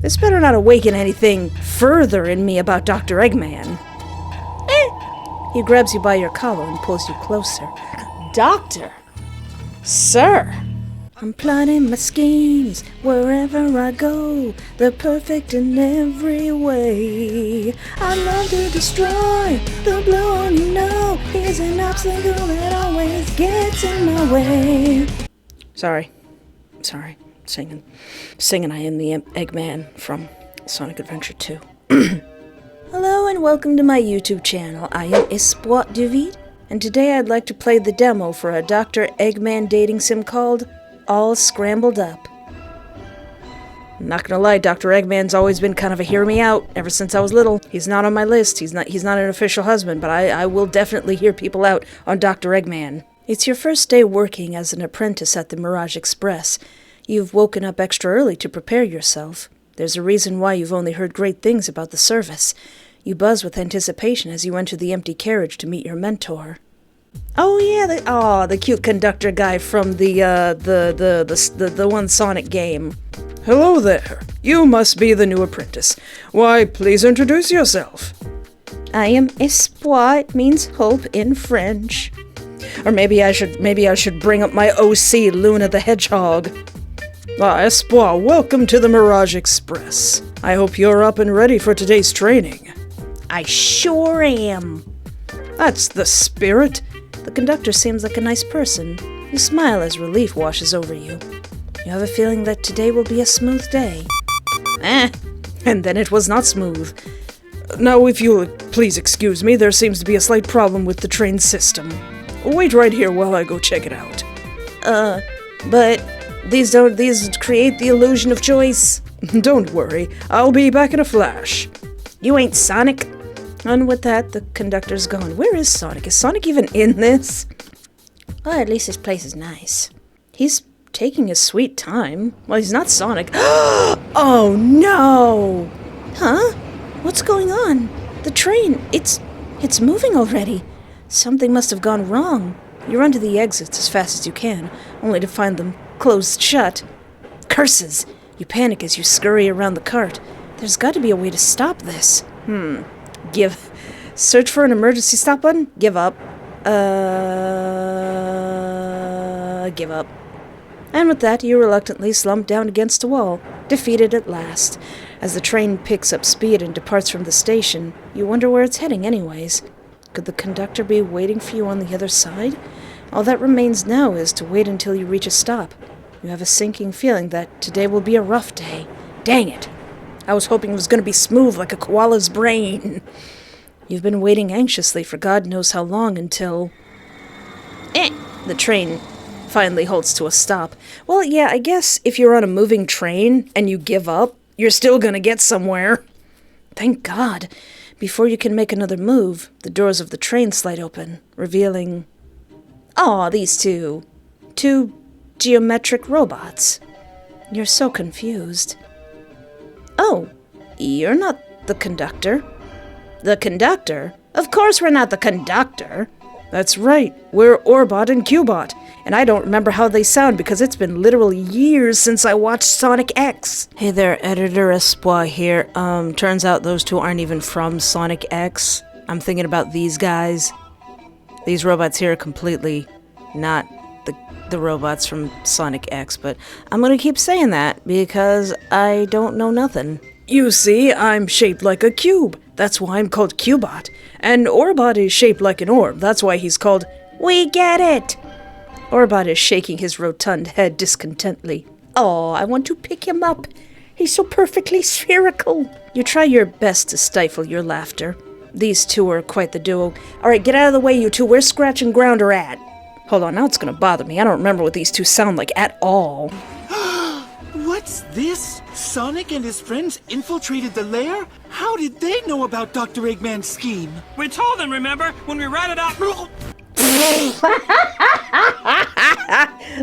This better not awaken anything further in me about Dr. Eggman. He grabs you by your collar and pulls you closer. Doctor! Sir! I'm plotting my schemes wherever I go. They're perfect in every way. I love to destroy the blow, you know. He's an obstacle that always gets in my way. Sorry. Singing I am the Eggman from Sonic Adventure 2. Hello and welcome to my YouTube channel. I am Espoir David, and today I'd like to play the demo for a Dr. Eggman dating sim called All Scrambled Up. I'm not gonna lie, Dr. Eggman's always been kind of a hear me out ever since I was little. He's not on my list, he's not an official husband, but I will definitely hear people out on Dr. Eggman. It's your first day working as an apprentice at the Mirage Express. You've woken up extra early to prepare yourself. There's a reason why you've only heard great things about the service. You buzz with anticipation as you enter the empty carriage to meet your mentor. Oh yeah, the cute conductor guy from the one Sonic game. Hello there. You must be the new apprentice. Why, please introduce yourself. I am Espoir. It means hope in French. Or maybe I should bring up my OC, Luna the Hedgehog. Espoir, welcome to the Mirage Express. I hope you're up and ready for today's training. I sure am. That's the spirit. The conductor seems like a nice person. You smile as relief washes over you. You have a feeling that today will be a smooth day. And then it was not smooth. Now, if you'll please excuse me, there seems to be a slight problem with the train system. Wait right here while I go check it out. But these create the illusion of choice. Don't worry, I'll be back in a flash. You ain't Sonic. And with that, the conductor's gone. Where is Sonic? Is Sonic even in this? Oh, at least this place is nice. He's taking his sweet time. Well, he's not Sonic. Oh, no! Huh? What's going on? The train, it's moving already. Something must have gone wrong. You run to the exits as fast as you can, only to find them closed shut. Curses! You panic as you scurry around the cart. There's got to be a way to stop this. Search for an emergency stop button? Give up. Give up. And with that, you reluctantly slump down against a wall, defeated at last. As the train picks up speed and departs from the station, you wonder where it's heading anyways. Could the conductor be waiting for you on the other side? All that remains now is to wait until you reach a stop. You have a sinking feeling that today will be a rough day. Dang it! I was hoping it was going to be smooth like a koala's brain. You've been waiting anxiously for God knows how long until... The train finally halts to a stop. Well, yeah, I guess if you're on a moving train and you give up, you're still going to get somewhere. Thank God. Before you can make another move, the doors of the train slide open, revealing... these two geometric robots. You're so confused. Oh, you're not the conductor. The conductor? Of course we're not the conductor. That's right, we're Orbot and Cubot, and I don't remember how they sound because it's been literally years since I watched Sonic X. Hey there, Editor Espoir here. Turns out those two aren't even from Sonic X. I'm thinking about these guys. These robots here are completely not the robots from Sonic X, but I'm gonna keep saying that because I don't know nothing. You see, I'm shaped like a cube. That's why I'm called Cubot. And Orbot is shaped like an orb. That's why he's called... We get it! Orbot is shaking his rotund head discontently. Oh, I want to pick him up. He's so perfectly spherical. You try your best to stifle your laughter. These two are quite the duo. Alright, get out of the way, you two. Where's Scratch and Grounder at? Hold on, now it's gonna bother me. I don't remember what these two sound like at all. What's this? Sonic and his friends infiltrated the lair? How did they know about Dr. Eggman's scheme? We told them, remember, when we ratted out...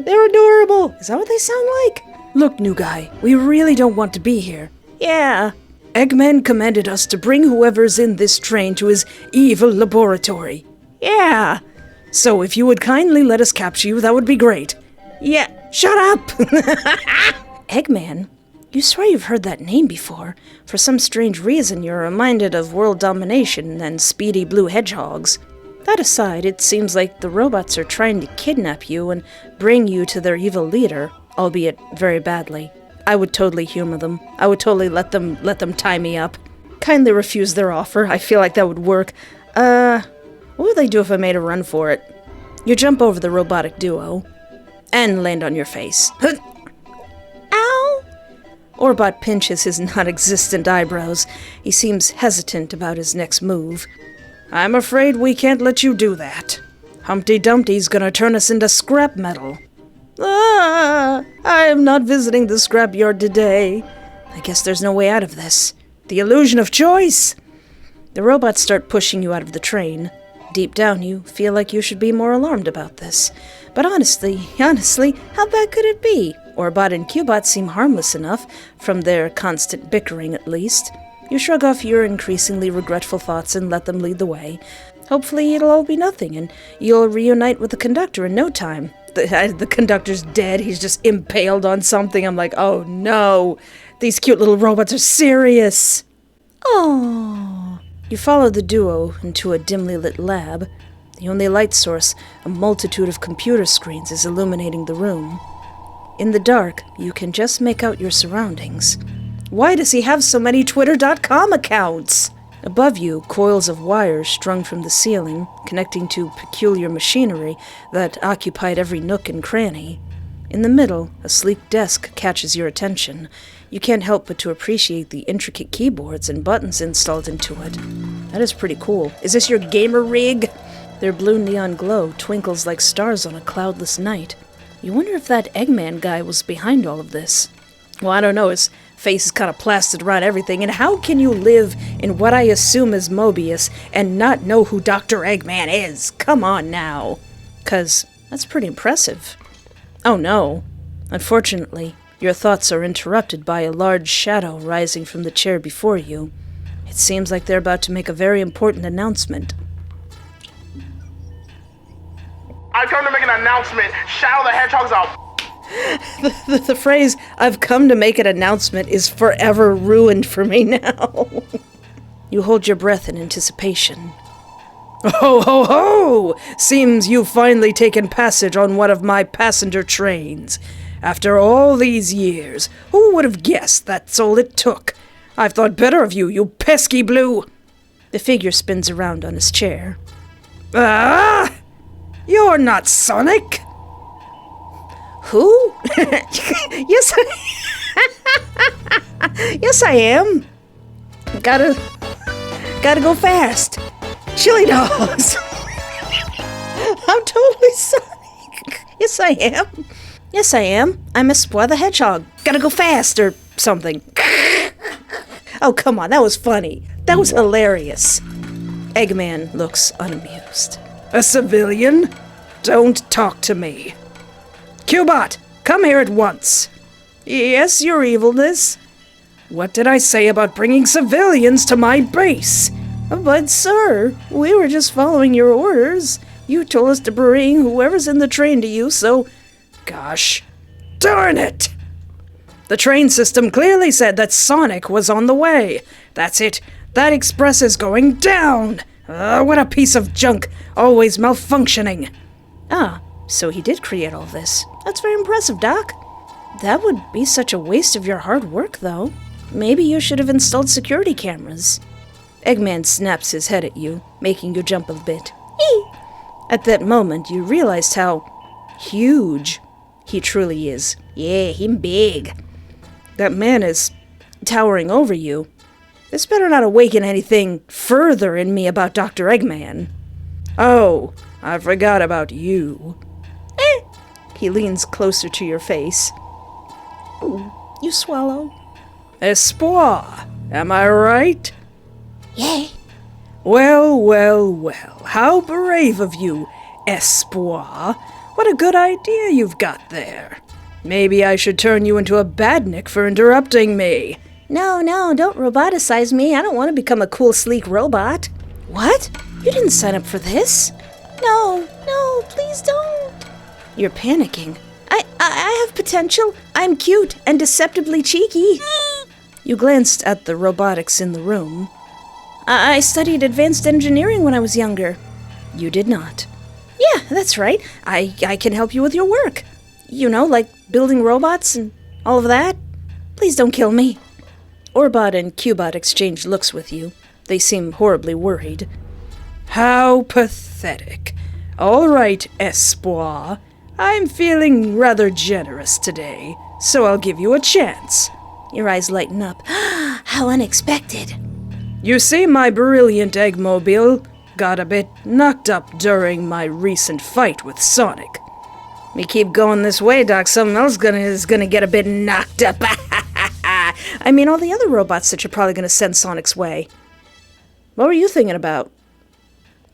They're adorable. Is that what they sound like? Look, new guy, we really don't want to be here. Yeah. Eggman commanded us to bring whoever's in this train to his evil laboratory. Yeah. So if you would kindly let us capture you, that would be great. Yeah. Shut up! Eggman, You swear you've heard that name before. For some strange reason, you're reminded of world domination and speedy blue hedgehogs. That aside, it seems like the robots are trying to kidnap you and bring you to their evil leader, albeit very badly. I would totally humor them. I would totally let them tie me up. Kindly refuse their offer. I feel like that would work. What would they do if I made a run for it? You jump over the robotic duo and land on your face. Ow! Orbot pinches his non-existent eyebrows. He seems hesitant about his next move. I'm afraid we can't let you do that. Humpty Dumpty's gonna turn us into scrap metal. I am not visiting the scrapyard today. I guess there's no way out of this. The illusion of choice! The robots start pushing you out of the train. Deep down, you feel like you should be more alarmed about this. But honestly, how bad could it be? Orbot and Cubot seem harmless enough, from their constant bickering at least. You shrug off your increasingly regretful thoughts and let them lead the way. Hopefully it'll all be nothing, and you'll reunite with the conductor in no time. The conductor's dead, he's just impaled on something. I'm like, oh no, these cute little robots are serious. Oh. You follow the duo into a dimly lit lab. The only light source, a multitude of computer screens, is illuminating the room. In the dark, you can just make out your surroundings. Why does he have so many Twitter.com accounts? Above you, coils of wires strung from the ceiling, connecting to peculiar machinery that occupied every nook and cranny. In the middle, a sleek desk catches your attention. You can't help but to appreciate the intricate keyboards and buttons installed into it. That is pretty cool. Is this your gamer rig? Their blue neon glow twinkles like stars on a cloudless night. You wonder if that Eggman guy was behind all of this. Well, I don't know, his face is kind of plastered around everything, and how can you live in what I assume is Mobius and not know who Dr. Eggman is? Come on now. 'Cause that's pretty impressive. Oh no. Unfortunately, your thoughts are interrupted by a large shadow rising from the chair before you. It seems like they're about to make a very important announcement. I've come to make an announcement. Shadow the Hedgehog's out. The phrase, I've come to make an announcement, is forever ruined for me now. You hold your breath in anticipation. Ho ho ho! Seems you've finally taken passage on one of my passenger trains. After all these years, who would have guessed that's all it took? I've thought better of you, you pesky blue! The figure spins around on his chair. Ah! You're not Sonic! Who? Yes, yes, I am. Gotta go fast. Chili dogs. I'm totally Sonic. Yes, I am. Yes, I am. I'm Espoir the Hedgehog. Gotta go fast, or something. Oh, come on, that was funny. That was hilarious. Eggman looks unamused. A civilian? Don't talk to me. Cubot, come here at once. Yes, your evilness. What did I say about bringing civilians to my base? But, sir, we were just following your orders. You told us to bring whoever's in the train to you, so... Gosh darn it! The train system clearly said that Sonic was on the way. That's it. That express is going down. What a piece of junk. Always malfunctioning. Ah, so he did create all this. That's very impressive, Doc. That would be such a waste of your hard work, though. Maybe you should have installed security cameras. Eggman snaps his head at you, making you jump a bit. Eee! At that moment, you realized how huge he truly is. Yeah, him big. That man is towering over you. This better not awaken anything further in me about Dr. Eggman. Oh, I forgot about you. He leans closer to your face. Ooh, you swallow. Espoir, am I right? Yeah. Well, how brave of you, Espoir. What a good idea you've got there. Maybe I should turn you into a badnik for interrupting me. No, don't roboticize me. I don't want to become a cool, sleek robot. What? You didn't sign up for this? No, please don't. You're panicking. I have potential. I'm cute and deceptively cheeky. You glanced at the robotics in the room. I studied advanced engineering when I was younger. You did not. Yeah, that's right. I can help you with your work. You know, like building robots and all of that. Please don't kill me. Orbot and Cubot exchange looks with you. They seem horribly worried. How pathetic. All right, Espoir. I'm feeling rather generous today, so I'll give you a chance. Your eyes lighten up. How unexpected. You see, my brilliant Eggmobile got a bit knocked up during my recent fight with Sonic. We keep going this way, Doc. Something else is gonna get a bit knocked up. I mean, all the other robots that you're probably gonna send Sonic's way. What were you thinking about?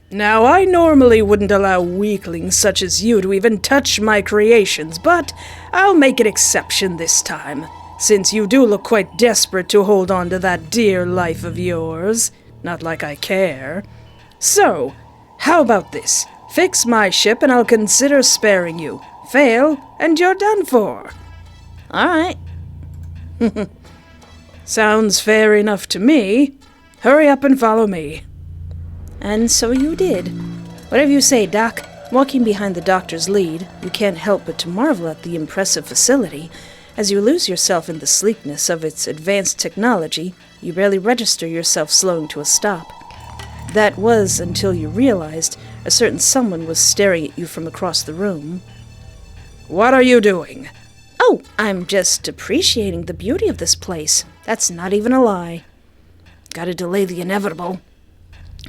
Now, I normally wouldn't allow weaklings such as you to even touch my creations, but I'll make an exception this time, since you do look quite desperate to hold on to that dear life of yours. Not like I care. So, how about this? Fix my ship and I'll consider sparing you. Fail, and you're done for. All right. Sounds fair enough to me. Hurry up and follow me. And so you did. Whatever you say, Doc. Walking behind the doctor's lead, you can't help but to marvel at the impressive facility. As you lose yourself in the sleekness of its advanced technology, you barely register yourself slowing to a stop. That was until you realized a certain someone was staring at you from across the room. What are you doing? Oh, I'm just appreciating the beauty of this place. That's not even a lie. Gotta delay the inevitable.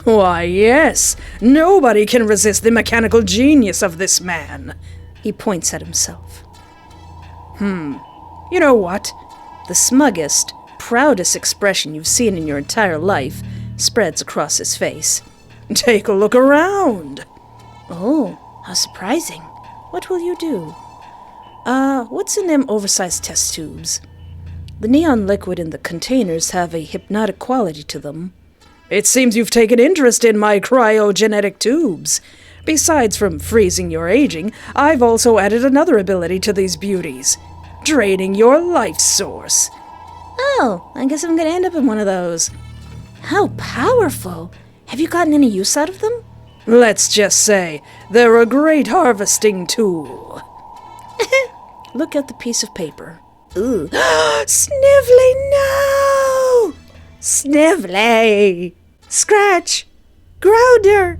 Why, yes. Nobody can resist the mechanical genius of this man. He points at himself. You know what? The smuggest, proudest expression you've seen in your entire life spreads across his face. Take a look around. Oh, how surprising. What will you do? What's in them oversized test tubes? The neon liquid in the containers have a hypnotic quality to them. It seems you've taken interest in my cryogenetic tubes. Besides from freezing your aging, I've also added another ability to these beauties. Draining your life source. Oh, I guess I'm gonna end up in one of those. How powerful! Have you gotten any use out of them? Let's just say, they're a great harvesting tool. Look at the piece of paper. Ooh. Snively, no! Snively! Scratch! Grounder!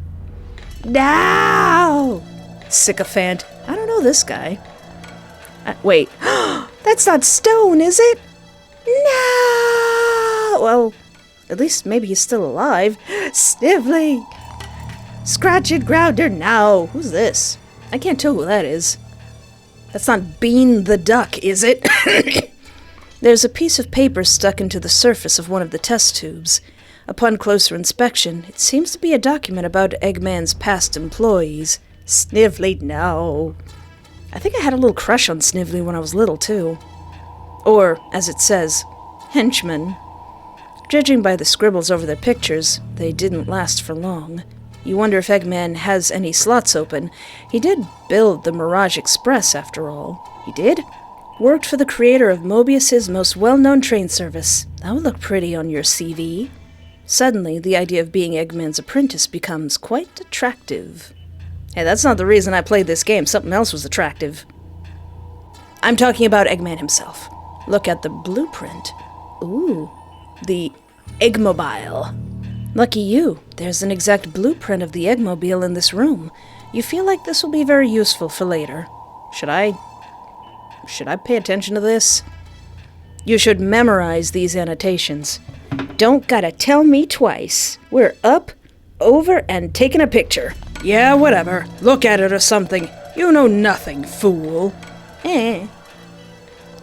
No! Sycophant. I don't know this guy. Wait. That's not stone, is it? No! Well, at least maybe he's still alive. Snively! Scratch it, Grounder, now! Who's this? I can't tell who that is. That's not Bean the Duck, is it? There's a piece of paper stuck into the surface of one of the test tubes. Upon closer inspection, it seems to be a document about Eggman's past employees. Snively, no. I think I had a little crush on Snively when I was little, too. Or, as it says, henchmen. Judging by the scribbles over their pictures, they didn't last for long. You wonder if Eggman has any slots open. He did build the Mirage Express, after all. He did? Worked for the creator of Mobius's most well-known train service. That would look pretty on your CV. Suddenly, the idea of being Eggman's apprentice becomes quite attractive. Hey, that's not the reason I played this game. Something else was attractive. I'm talking about Eggman himself. Look at the blueprint. Ooh, the Eggmobile. Lucky you, there's an exact blueprint of the Eggmobile in this room. You feel like this will be very useful for later. Should I pay attention to this? You should memorize these annotations. Don't gotta tell me twice. We're up, over, and taking a picture. Yeah, whatever. Look at it or something. You know nothing, fool.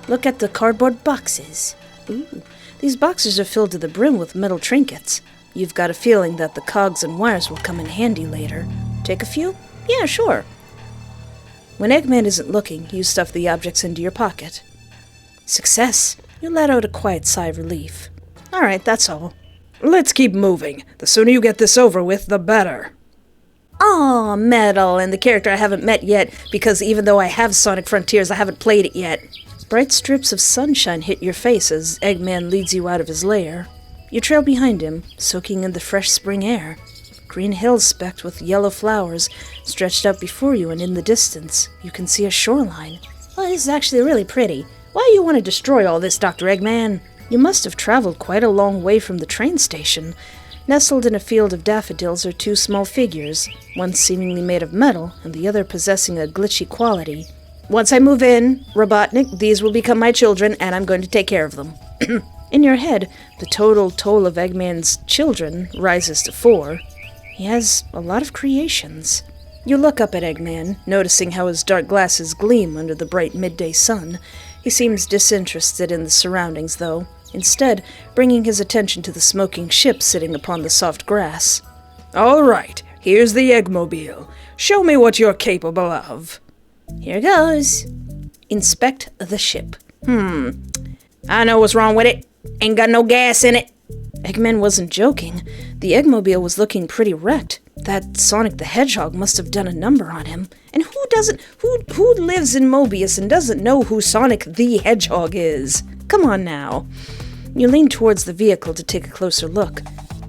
Look at the cardboard boxes. Ooh, these boxes are filled to the brim with metal trinkets. You've got a feeling that the cogs and wires will come in handy later. Take a few? Yeah, sure. When Eggman isn't looking, you stuff the objects into your pocket. Success! You let out a quiet sigh of relief. All right, that's all. Let's keep moving. The sooner you get this over with, the better. Aw, Metal, and the character I haven't met yet, because even though I have Sonic Frontiers, I haven't played it yet. Bright strips of sunshine hit your face as Eggman leads you out of his lair. You trail behind him, soaking in the fresh spring air. Green hills specked with yellow flowers stretched out before you, and in the distance, you can see a shoreline. Well, this is actually really pretty. Why do you want to destroy all this, Dr. Eggman? You must have traveled quite a long way from the train station. Nestled in a field of daffodils are two small figures, one seemingly made of metal and the other possessing a glitchy quality. Once I move in, Robotnik, these will become my children, and I'm going to take care of them. In your head, the total toll of Eggman's children rises to 4. He has a lot of creations. You look up at Eggman, noticing how his dark glasses gleam under the bright midday sun. He seems disinterested in the surroundings, though, instead bringing his attention to the smoking ship sitting upon the soft grass. All right, here's the Eggmobile. Show me what you're capable of. Here goes. Inspect the ship. I know what's wrong with it. Ain't got no gas in it. Eggman wasn't joking. The Eggmobile was looking pretty wrecked. That Sonic the Hedgehog must have done a number on him. And who lives in Mobius and doesn't know who Sonic the Hedgehog is? Come on now. You lean towards the vehicle to take a closer look.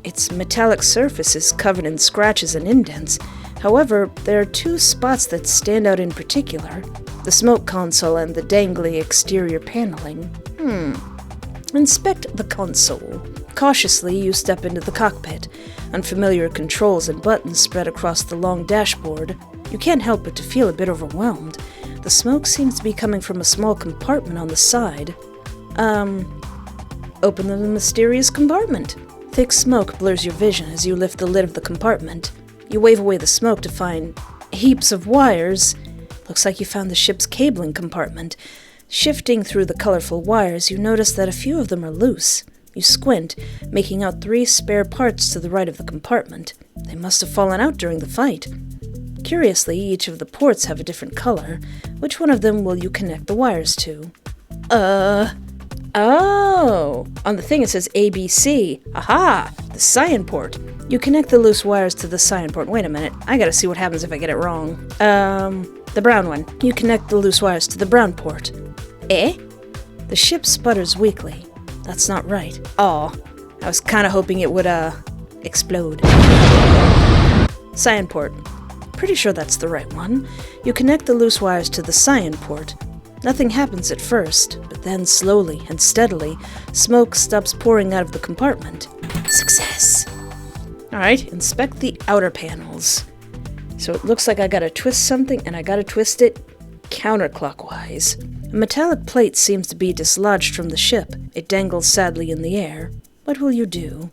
Its metallic surface is covered in scratches and indents. However, there are two spots that stand out in particular: the smoke console and the dangly exterior paneling. Inspect the console. Cautiously, you step into the cockpit. Unfamiliar controls and buttons spread across the long dashboard. You can't help but to feel a bit overwhelmed. The smoke seems to be coming from a small compartment on the side. Open the mysterious compartment. Thick smoke blurs your vision as you lift the lid of the compartment. You wave away the smoke to find heaps of wires. Looks like you found the ship's cabling compartment. Shifting through the colorful wires, you notice that a few of them are loose. You squint, making out 3 spare parts to the right of the compartment. They must have fallen out during the fight. Curiously, each of the ports have a different color. Which one of them will you connect the wires to? Oh! On the thing it says ABC. Aha! The cyan port. You connect the loose wires to the cyan port. Wait a minute, I gotta see what happens if I get it wrong. The brown one. You connect the loose wires to the brown port. Eh? The ship sputters weakly. That's not right. Oh, I was kinda hoping it would, explode. Cyan port. Pretty sure that's the right one. You connect the loose wires to the cyan port. Nothing happens at first, but then slowly and steadily, smoke stops pouring out of the compartment. Success! Alright, inspect the outer panels. So it looks like I gotta twist something, and I gotta twist it counterclockwise. A metallic plate seems to be dislodged from the ship. It dangles sadly in the air. What will you do?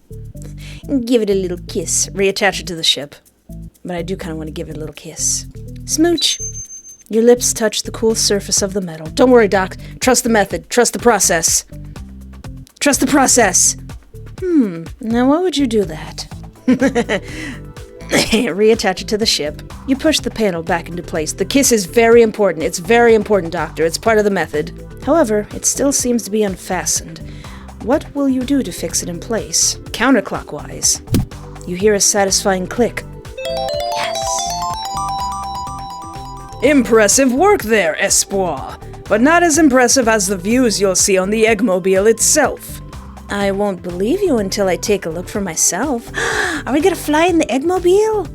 Give it a little kiss. Reattach it to the ship. But I do kind of want to give it a little kiss. Smooch! Your lips touch the cool surface of the metal. Don't worry, Doc. Trust the method. Trust the process. Trust the process! Now why would you do that? Reattach it to the ship. You push the panel back into place. The kiss is very important. It's very important, Doctor. It's part of the method. However, it still seems to be unfastened. What will you do to fix it in place? Counterclockwise. You hear a satisfying click. Yes! Impressive work there, Espoir. But not as impressive as the views you'll see on the Eggmobile itself. I won't believe you until I take a look for myself. Are we gonna fly in the Eggmobile?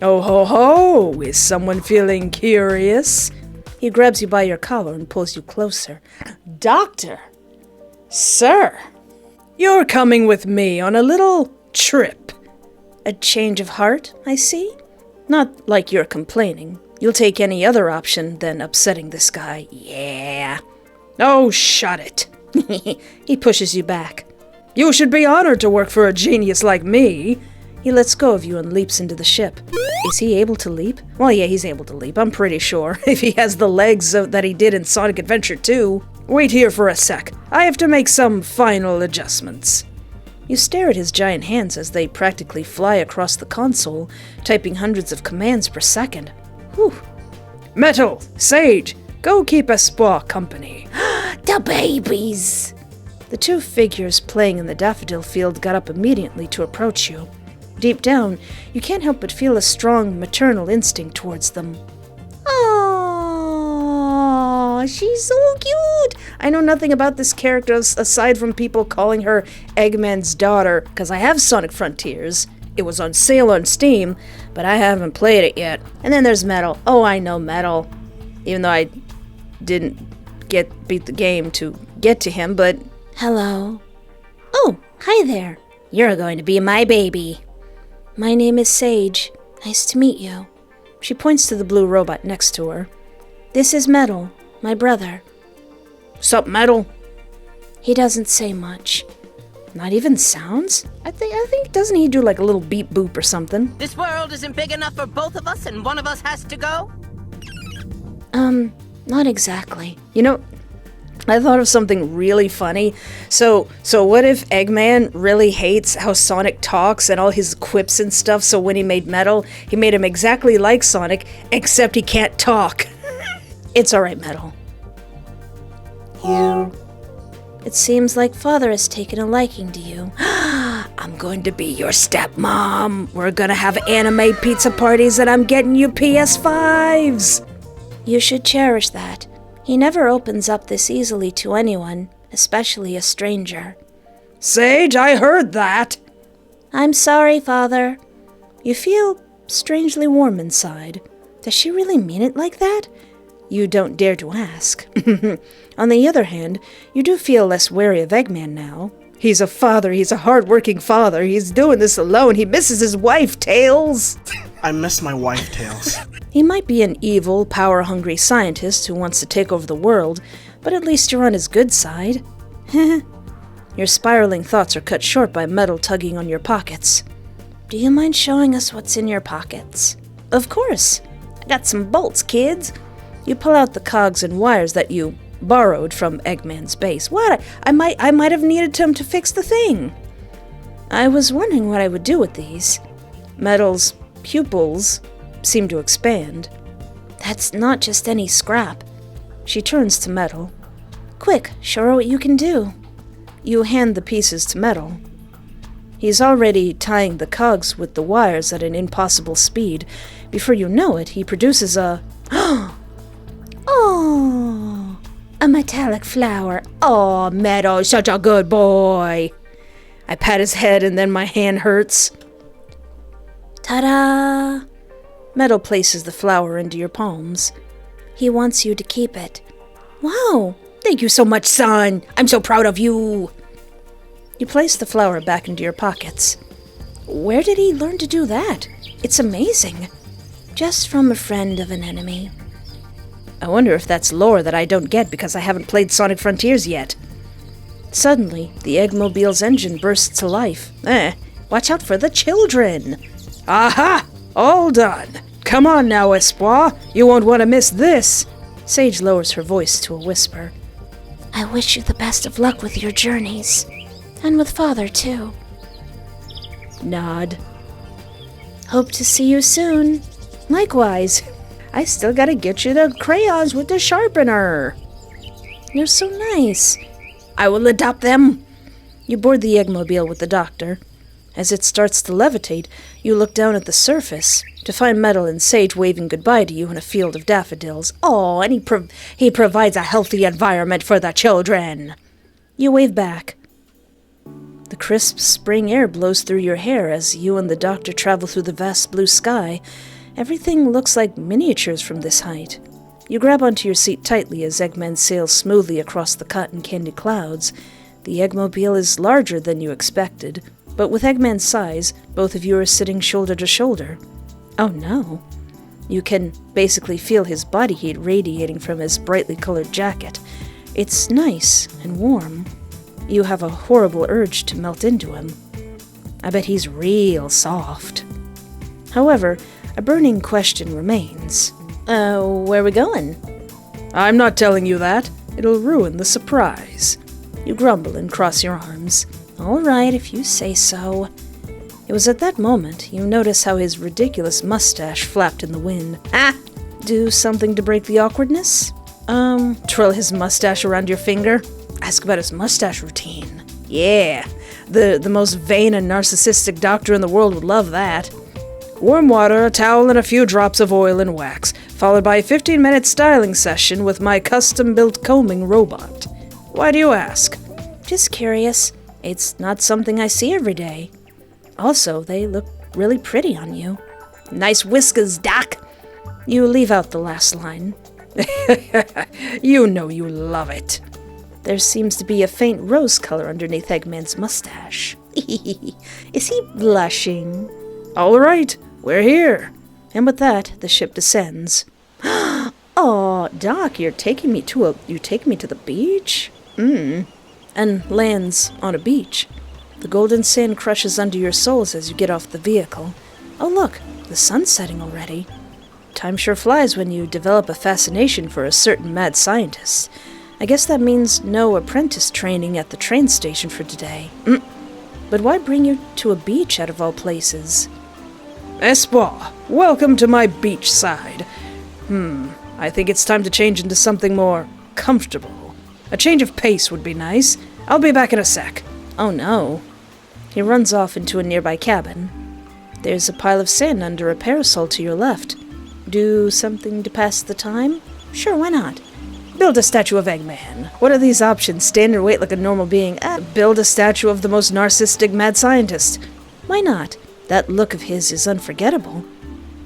Oh ho ho! Is someone feeling curious? He grabs you by your collar and pulls you closer. Doctor! Sir! You're coming with me on a little trip. A change of heart, I see? Not like you're complaining. You'll take any other option than upsetting this guy. Yeah. Oh, shut it. He pushes you back. You should be honored to work for a genius like me. He lets go of you and leaps into the ship. Is he able to leap? Well, yeah, he's able to leap, I'm pretty sure. If he has the legs that he did in Sonic Adventure 2. Wait here for a sec. I have to make some final adjustments. You stare at his giant hands as they practically fly across the console, typing hundreds of commands per second. Whew. Metal, Sage, go keep Espoir company. The babies! The two figures playing in the daffodil field got up immediately to approach you. Deep down, you can't help but feel a strong maternal instinct towards them. Oh, she's so cute! I know nothing about this character aside from people calling her Eggman's daughter, because I have Sonic Frontiers. It was on sale on Steam, but I haven't played it yet. And then there's Metal. Oh, I know Metal. Even though I didn't beat the game to get to him, but... Hello. Oh, hi there. You're going to be my baby. My name is Sage. Nice to meet you. She points to the blue robot next to her. This is Metal, my brother. Sup, Metal? He doesn't say much. Not even sounds? I think doesn't he do like a little beep boop or something? This world isn't big enough for both of us and one of us has to go? Not exactly. You know, I thought of something really funny. So what if Eggman really hates how Sonic talks and all his quips and stuff, so when he made Metal, he made him exactly like Sonic, except he can't talk? It's alright, Metal. It seems like Father has taken a liking to you. I'm going to be your stepmom. We're gonna have anime pizza parties and I'm getting you PS5s. You should cherish that. He never opens up this easily to anyone, especially a stranger. Sage, I heard that. I'm sorry, Father. You feel strangely warm inside. Does she really mean it like that? You don't dare to ask. On the other hand, you do feel less wary of Eggman now. He's a father. He's a hard-working father. He's doing this alone. He misses his wife, Tails. I miss my wife, Tails. He might be an evil, power-hungry scientist who wants to take over the world, but at least you're on his good side. Your spiraling thoughts are cut short by Metal tugging on your pockets. Do you mind showing us what's in your pockets? Of course. I got some bolts, kids. You pull out the cogs and wires that you borrowed from Eggman's base. What? I might have needed him to fix the thing. I was wondering what I would do with these. Metal's pupils seem to expand. That's not just any scrap. She turns to Metal. Quick, show her what you can do. You hand the pieces to Metal. He's already tying the cogs with the wires at an impossible speed. Before you know it, he produces a... Oh, a metallic flower. Oh, Metal, such a good boy. I pat his head and then my hand hurts. Ta-da! Metal places the flower into your palms. He wants you to keep it. Wow, thank you so much, son. I'm so proud of you. You place the flower back into your pockets. Where did he learn to do that? It's amazing. Just from a friend of an enemy. I wonder if that's lore that I don't get because I haven't played Sonic Frontiers yet. Suddenly, the Eggmobile's engine bursts to life. Watch out for the children. Aha! All done. Come on now, Espoir. You won't want to miss this. Sage lowers her voice to a whisper. I wish you the best of luck with your journeys. And with Father, too. Nod. Hope to see you soon. Likewise. I still gotta get you the crayons with the sharpener. You're so nice. I will adopt them. You board the Eggmobile with the doctor. As it starts to levitate, you look down at the surface to find Metal and Sage waving goodbye to you in a field of daffodils. Oh, and he provides a healthy environment for the children. You wave back. The crisp spring air blows through your hair as you and the doctor travel through the vast blue sky. Everything looks like miniatures from this height. You grab onto your seat tightly as Eggman sails smoothly across the cotton candy clouds. The Eggmobile is larger than you expected, but with Eggman's size, both of you are sitting shoulder to shoulder. Oh no. You can basically feel his body heat radiating from his brightly colored jacket. It's nice and warm. You have a horrible urge to melt into him. I bet he's real soft. However, a burning question remains. Where are we going? I'm not telling you that. It'll ruin the surprise. You grumble and cross your arms. All right, if you say so. It was at that moment you notice how his ridiculous mustache flapped in the wind. Do something to break the awkwardness? Twirl his mustache around your finger? Ask about his mustache routine. Yeah, The most vain and narcissistic doctor in the world would love that. Warm water, a towel, and a few drops of oil and wax, followed by a 15-minute styling session with my custom-built combing robot. Why do you ask? Just curious. It's not something I see every day. Also, they look really pretty on you. Nice whiskers, Doc. You leave out the last line. You know you love it. There seems to be a faint rose color underneath Eggman's mustache. Is he blushing? All right, we're here. And with that, the ship descends. Oh, Doc, you take me to the beach? And lands on a beach. The golden sand crushes under your soles as you get off the vehicle. Oh look, the sun's setting already. Time sure flies when you develop a fascination for a certain mad scientist. I guess that means no apprentice training at the train station for today. But why bring you to a beach out of all places? Espoir, welcome to my beach side. I think it's time to change into something more comfortable. A change of pace would be nice. I'll be back in a sec. Oh no. He runs off into a nearby cabin. There's a pile of sand under a parasol to your left. Do something to pass the time? Sure, why not? Build a statue of Eggman. What are these options? Stand or wait like a normal being? Build a statue of the most narcissistic mad scientist. Why not? That look of his is unforgettable.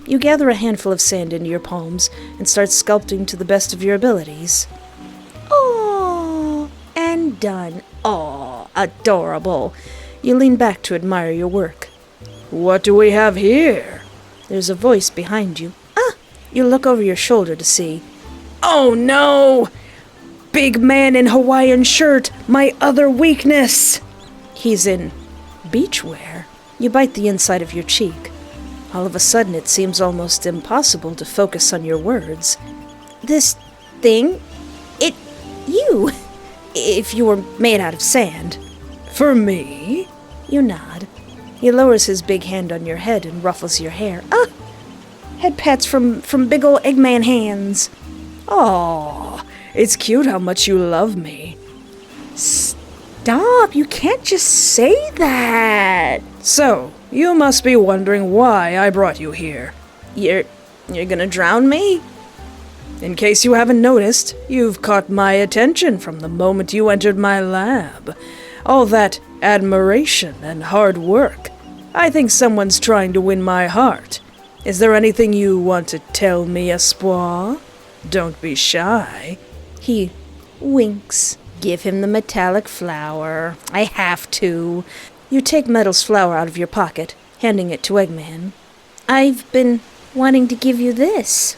You gather a handful of sand into your palms and start sculpting to the best of your abilities. Oh, and done. Oh, adorable. You lean back to admire your work. What do we have here? There's a voice behind you. You look over your shoulder to see. Oh no! Big man in Hawaiian shirt, my other weakness! He's in beachwear. You bite the inside of your cheek. All of a sudden, it seems almost impossible to focus on your words. This thing? You! If you were made out of sand. For me? You nod. He lowers his big hand on your head and ruffles your hair. Head pats from big ol' Eggman hands. Aw, it's cute how much you love me. Stop, you can't just say that. So, you must be wondering why I brought you here. You're gonna drown me? In case you haven't noticed, you've caught my attention from the moment you entered my lab. All that admiration and hard work. I think someone's trying to win my heart. Is there anything you want to tell me, Espoir? Don't be shy. He winks. Give him the metallic flower. I have to. You take Metal's flower out of your pocket, handing it to Eggman. I've been wanting to give you this.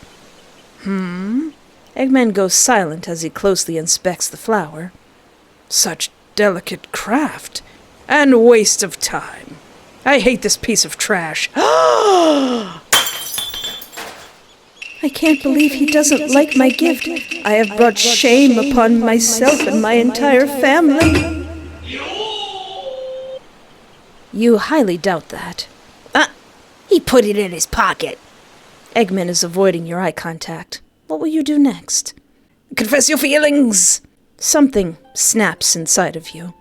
Eggman goes silent as he closely inspects the flower. Such delicate craft. And waste of time. I hate this piece of trash. I can't believe he doesn't like my gift. I have brought shame upon myself and my entire family. You highly doubt that. He put it in his pocket. Eggman is avoiding your eye contact. What will you do next? Confess your feelings! Something snaps inside of you.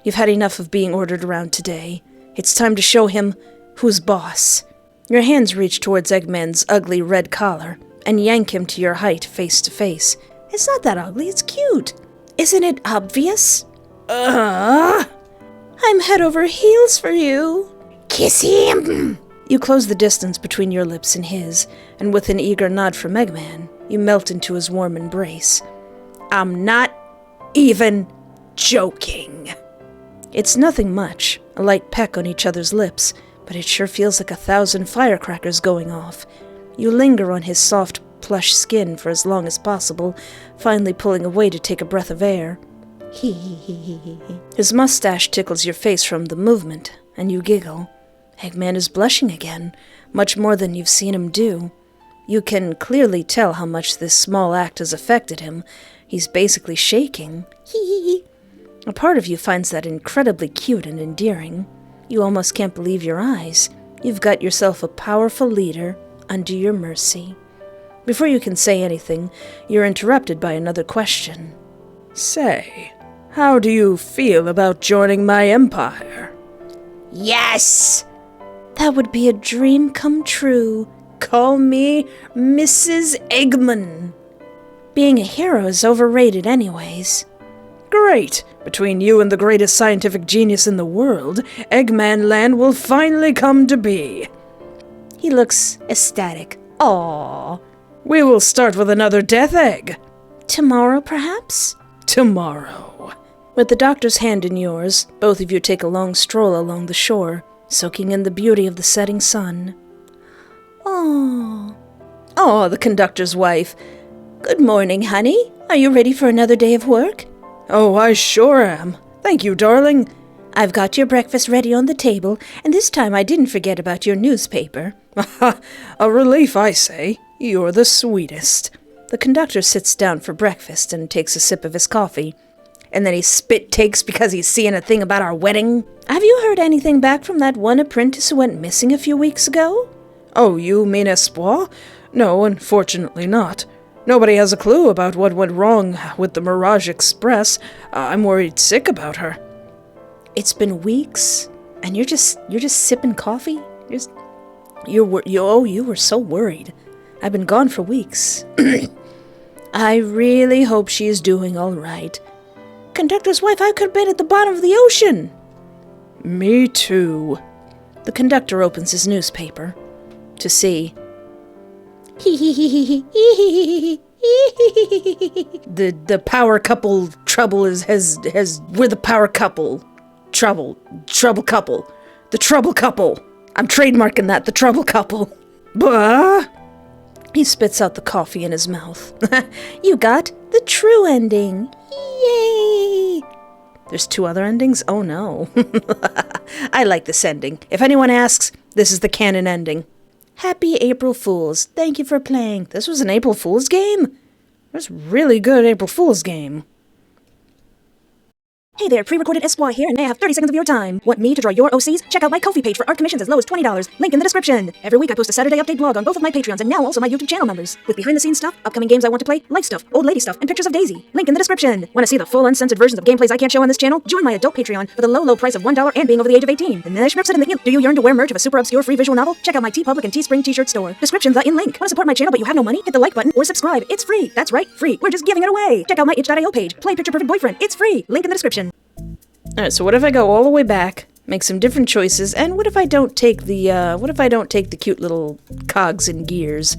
You've had enough of being ordered around today. It's time to show him who's boss. Your hands reach towards Eggman's ugly red collar and yank him to your height face to face. It's not that ugly, it's cute. Isn't it obvious? I'm head over heels for you. Kiss him! You close the distance between your lips and his, and with an eager nod from Eggman, you melt into his warm embrace. I'm not even joking. It's nothing much, a light peck on each other's lips, but it sure feels like 1,000 firecrackers going off. You linger on his soft, plush skin for as long as possible, finally pulling away to take a breath of air. His mustache tickles your face from the movement, and you giggle. Eggman is blushing again, much more than you've seen him do. You can clearly tell how much this small act has affected him. He's basically shaking. A part of you finds that incredibly cute and endearing. You almost can't believe your eyes. You've got yourself a powerful leader under your mercy. Before you can say anything, you're interrupted by another question. Say, how do you feel about joining my empire? Yes! That would be a dream come true. Call me Mrs. Eggman. Being a hero is overrated anyways. Great! Between you and the greatest scientific genius in the world, Eggman Land will finally come to be. He looks ecstatic. Aww. We will start with another death egg. Tomorrow, perhaps? Tomorrow. With the doctor's hand in yours, both of you take a long stroll along the shore, soaking in the beauty of the setting sun. Aww. Aw, the conductor's wife. Good morning, honey. Are you ready for another day of work? Oh, I sure am. Thank you, darling. I've got your breakfast ready on the table, and this time I didn't forget about your newspaper. A relief, I say. You're the sweetest. The conductor sits down for breakfast and takes a sip of his coffee. And then he spit takes because he's seeing a thing about our wedding. Have you heard anything back from that one apprentice who went missing a few weeks ago? Oh, you mean Espoir? No, unfortunately not. Nobody has a clue about what went wrong with the Mirage Express. I'm worried sick about her. It's been weeks, and you're just sipping coffee? You were so worried. I've been gone for weeks. I really hope she's doing all right. Conductor's wife, I could have been at the bottom of the ocean. Me too. The conductor opens his newspaper to see. The power couple trouble we're the power couple. Trouble couple. The trouble couple. I'm trademarking that, the trouble couple. Bah! He spits out the coffee in his mouth. You got the true ending. Yay! There's 2 other endings? Oh no. I like this ending. If anyone asks, this is the canon ending. Happy April Fools. Thank you for playing. This was an April Fool's game? That's really good April Fool's game. Hey there, pre-recorded Espoir here, and may I have 30 seconds of your time. Want me to draw your OCs? Check out my Ko-fi page for art commissions as low as $20. Link in the description. Every week I post a Saturday update blog on both of my Patreons and now also my YouTube channel members. With behind-the-scenes stuff, upcoming games I want to play, life stuff, old lady stuff, and pictures of Daisy. Link in the description. Want to see the full uncensored versions of gameplays I can't show on this channel? Join my adult Patreon for the low price of $1 and being over the age of 18. And do you yearn to wear merch of a super obscure free visual novel? Check out my TeePublic and Teespring t-shirt store. Description the in link. Want to support my channel but you have no money? Hit the like button or subscribe. It's free. That's right, free. We're just giving it away. Check out my itch.io page. Play Picture Perfect Boyfriend. It's free. Link in the description. Alright, so what if I go all the way back, make some different choices, and what if I don't take the cute little cogs and gears?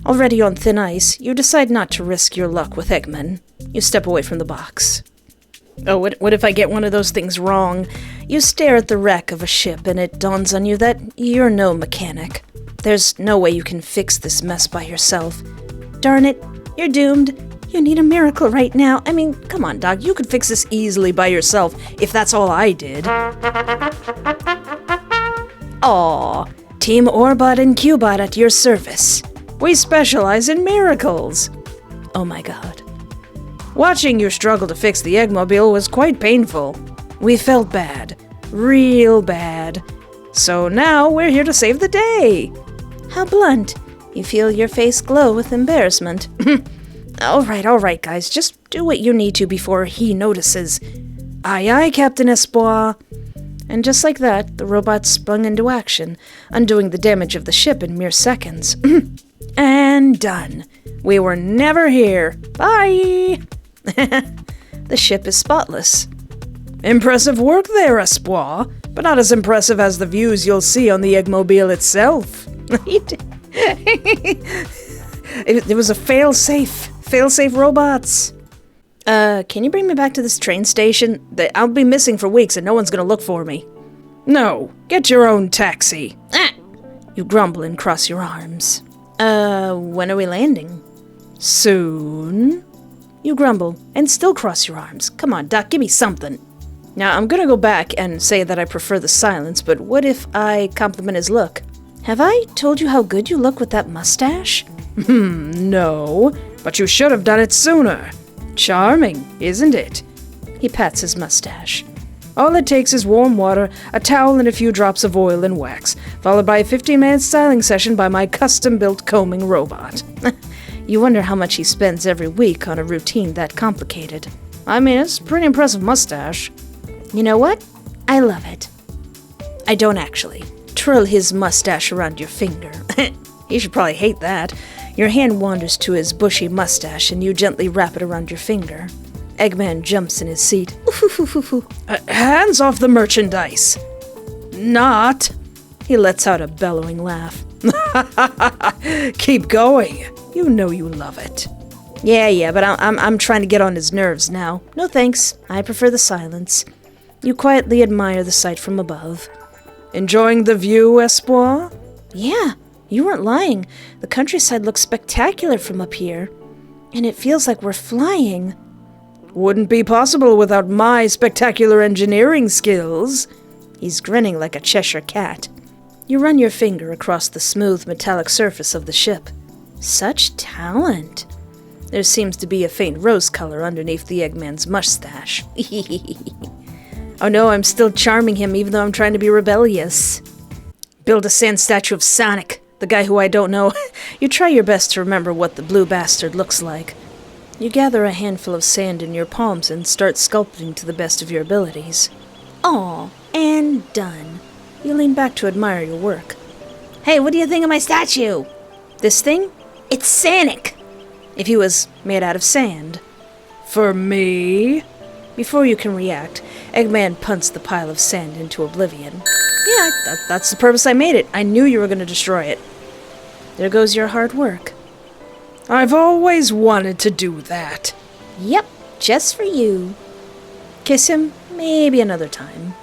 Already on thin ice, you decide not to risk your luck with Eggman. You step away from the box. Oh, what if I get one of those things wrong? You stare at the wreck of a ship, and it dawns on you that you're no mechanic. There's no way you can fix this mess by yourself. Darn it, you're doomed. You need a miracle right now. I mean, come on, Doc, you could fix this easily by yourself if that's all I did. Aw, Team Orbot and Cubot at your service. We specialize in miracles. Oh my god. Watching you struggle to fix the Eggmobile was quite painful. We felt bad. Real bad. So now we're here to save the day. How blunt. You feel your face glow with embarrassment. All right, guys. Just do what you need to before he notices. Aye, aye, Captain Espoir. And just like that, the robot sprung into action, undoing the damage of the ship in mere seconds. And done. We were never here. Bye! The ship is spotless. Impressive work there, Espoir, but not as impressive as the views you'll see on the Eggmobile itself. It was a fail-safe robots. Can you bring me back to this train station? I'll be missing for weeks and no one's gonna look for me. No, get your own taxi. Ah! You grumble and cross your arms. When are we landing? Soon. You grumble and still cross your arms. Come on, Doc, give me something. Now, I'm gonna go back and say that I prefer the silence, but what if I compliment his look? Have I told you how good you look with that mustache? No, but you should have done it sooner. Charming, isn't it? He pats his mustache. All it takes is warm water, a towel, and a few drops of oil and wax, followed by a 15-minute styling session by my custom-built combing robot. You wonder how much he spends every week on a routine that complicated. I mean, it's a pretty impressive mustache. You know what? I love it. I don't actually. Twirl his mustache around your finger. He should probably hate that. Your hand wanders to his bushy mustache and you gently wrap it around your finger. Eggman jumps in his seat. Hands off the merchandise. Not. He lets out a bellowing laugh. Keep going. You know you love it. Yeah, but I'm trying to get on his nerves now. No thanks. I prefer the silence. You quietly admire the sight from above. Enjoying the view, Espoir? Yeah, you weren't lying. The countryside looks spectacular from up here. And it feels like we're flying. Wouldn't be possible without my spectacular engineering skills. He's grinning like a Cheshire cat. You run your finger across the smooth metallic surface of the ship. Such talent. There seems to be a faint rose color underneath the Eggman's mustache. Oh no, I'm still charming him even though I'm trying to be rebellious. Build a sand statue of Sonic, the guy who I don't know. You try your best to remember what the blue bastard looks like. You gather a handful of sand in your palms and start sculpting to the best of your abilities. Aw, and done. You lean back to admire your work. Hey, what do you think of my statue? This thing? It's Sonic! If he was made out of sand. For me? Before you can react, Eggman punts the pile of sand into oblivion. Yeah, that's the purpose I made it. I knew you were going to destroy it. There goes your hard work. I've always wanted to do that. Yep, just for you. Kiss him, maybe another time.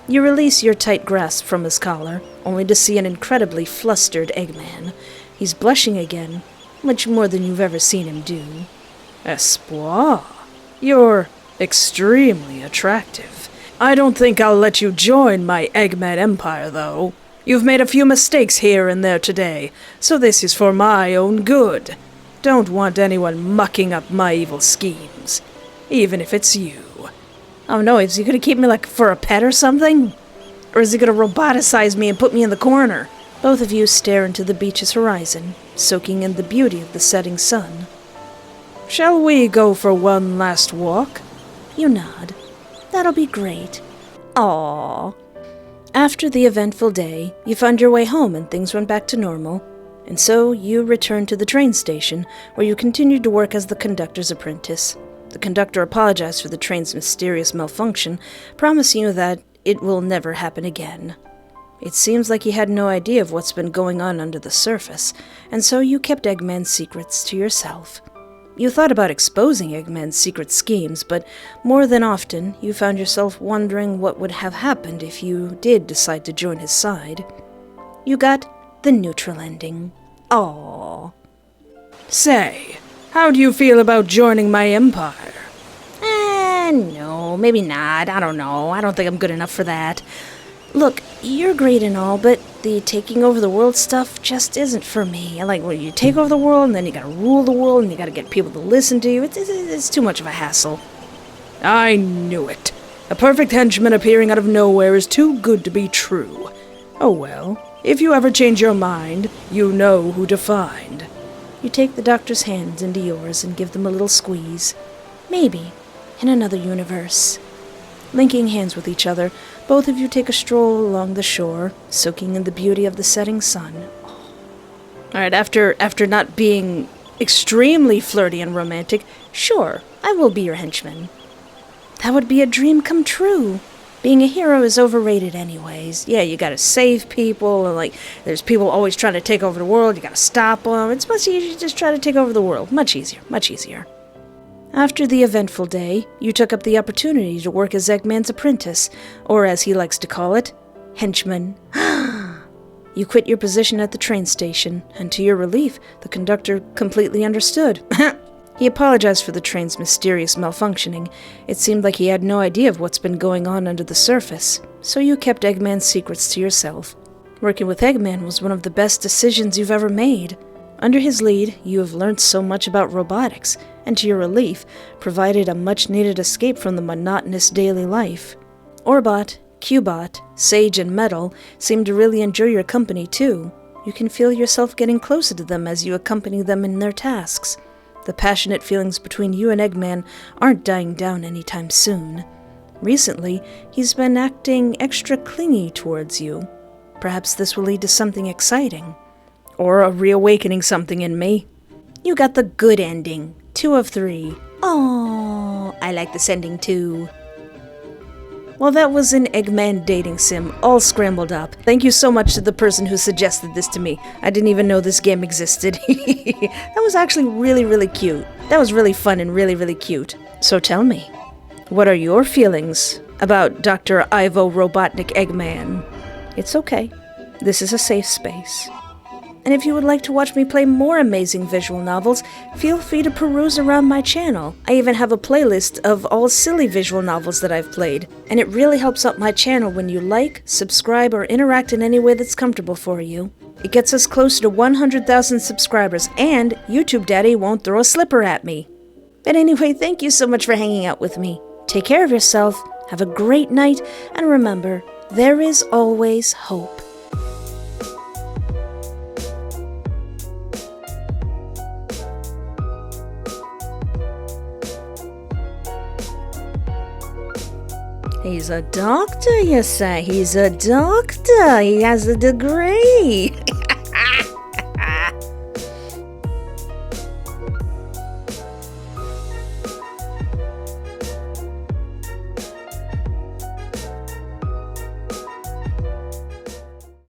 You release your tight grasp from his collar, only to see an incredibly flustered Eggman. He's blushing again, much more than you've ever seen him do. Espoir, you're extremely attractive. I don't think I'll let you join my Eggman empire, though. You've made a few mistakes here and there today, so this is for my own good. Don't want anyone mucking up my evil schemes, even if it's you. Oh no, is he gonna keep me like for a pet or something? Or is he gonna roboticize me and put me in the corner? Both of you stare into the beach's horizon, soaking in the beauty of the setting sun. Shall we go for one last walk? You nod. That'll be great. Aww. After the eventful day, you found your way home and things went back to normal. And so you returned to the train station, where you continued to work as the conductor's apprentice. The conductor apologized for the train's mysterious malfunction, promising you that it will never happen again. It seems like he had no idea of what's been going on under the surface, and so you kept Eggman's secrets to yourself. You thought about exposing Eggman's secret schemes, but more than often, you found yourself wondering what would have happened if you did decide to join his side. You got the neutral ending. Aww. Say, how do you feel about joining my empire? No, maybe not. I don't know. I don't think I'm good enough for that. Look, you're great and all, but the taking over the world stuff just isn't for me. I like when you take over the world, and then you gotta rule the world, and you gotta get people to listen to you. It's too much of a hassle. I knew it. A perfect henchman appearing out of nowhere is too good to be true. Oh well, if you ever change your mind, you know who to find. You take the doctor's hands into yours and give them a little squeeze. Maybe, in another universe. Linking hands with each other, both of you take a stroll along the shore, soaking in the beauty of the setting sun. Alright, after not being extremely flirty and romantic, sure, I will be your henchman. That would be a dream come true. Being a hero is overrated anyways. Yeah, you gotta save people, and there's people always trying to take over the world, you gotta stop them. It's much easier to just try to take over the world. Much easier, much easier. After the eventful day, you took up the opportunity to work as Eggman's apprentice, or as he likes to call it, henchman. You quit your position at the train station, and to your relief, the conductor completely understood. He apologized for the train's mysterious malfunctioning. It seemed like he had no idea of what's been going on under the surface, so you kept Eggman's secrets to yourself. Working with Eggman was one of the best decisions you've ever made. Under his lead, you have learned so much about robotics, and to your relief, provided a much-needed escape from the monotonous daily life. Orbot, Cubot, Sage, and Metal seem to really enjoy your company too. You can feel yourself getting closer to them as you accompany them in their tasks. The passionate feelings between you and Eggman aren't dying down anytime soon. Recently, he's been acting extra clingy towards you. Perhaps this will lead to something exciting. Or reawakening something in me. You got the good ending. 2 of 3. Oh, I like this ending too. Well, that was an Eggman dating sim, all scrambled up. Thank you so much to the person who suggested this to me. I didn't even know this game existed. That was actually really, really cute. That was really fun and really, really cute. So tell me, what are your feelings about Dr. Ivo Robotnik Eggman? It's okay. This is a safe space. And if you would like to watch me play more amazing visual novels, feel free to peruse around my channel. I even have a playlist of all silly visual novels that I've played. And it really helps out my channel when you like, subscribe, or interact in any way that's comfortable for you. It gets us closer to 100,000 subscribers, and YouTube Daddy won't throw a slipper at me. But anyway, thank you so much for hanging out with me. Take care of yourself, have a great night, and remember, there is always hope. He's a doctor, you say? He's a doctor. He has a degree.